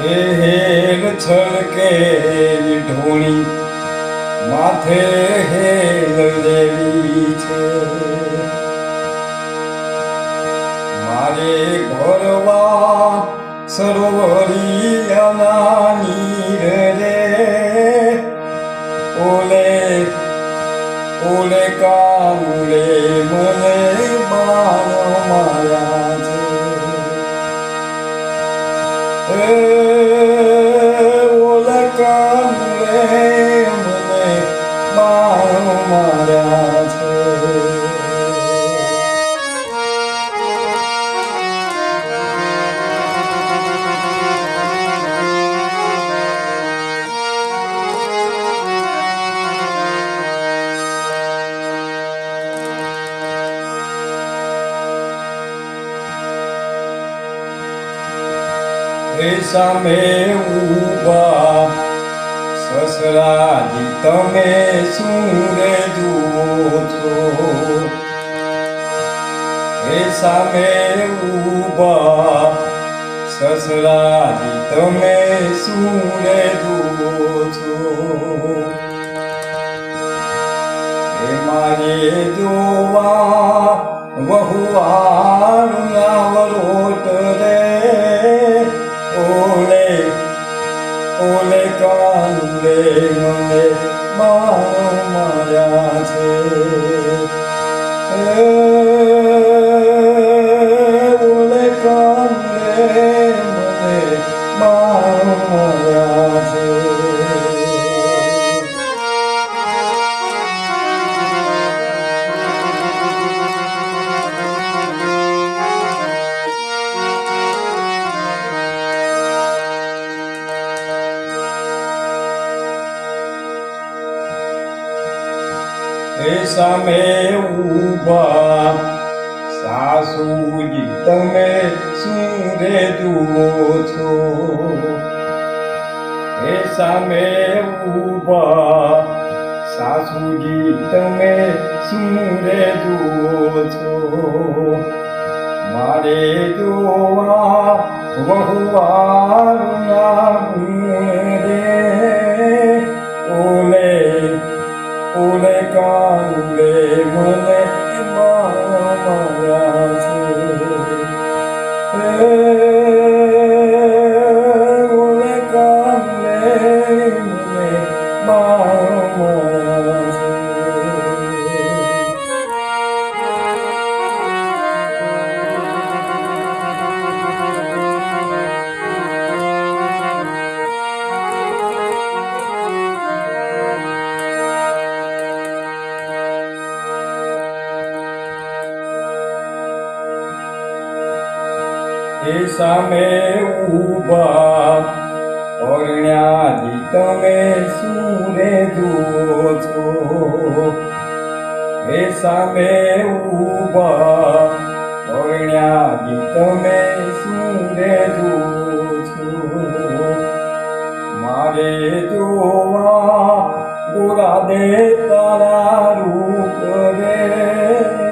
એ હેલ છલકે ઢોણી માથે હેલ દેવી છે મારે ઘરવા સરોવરિયાના નીર રે ઓલે ઓલે કાનુડે મને બાણ માર્યા છે ઓલે કાનુડે મને બાણ માર્યા છે સામે ઊભા સસરાજી તમે શું રે જુઓ છો એ સામે ઊભા સસરાજી તમે શું રે જુઓ છો એ મારે જોવા વહુવારના વરોટ રે ઓલે ઓલે કાનુડે મને બાણ માર્યા છે ઓલે કાનુડે મને બાણ માર્યા છે એ સામે ઊભા સાસુજી તમે શું રે જુઓ છો એ સામે ઊભા સાસુજી તમે શું રે જુઓ છો મારે જોવા વહુવારના ગુણ રે ઓલે ઓલે કાનુડે મને બાણ માર્યા છે ઓલે કાનુડે મને બાણ માર્યા છે એ સામે ઊભા પરણ્યાજી તમે શું રે જુઓ છો એ સામે ઊભા પરણ્યાજી તમે શું રે જુઓ છો મારે જોવા ગોરા દે તારા રૂપ રે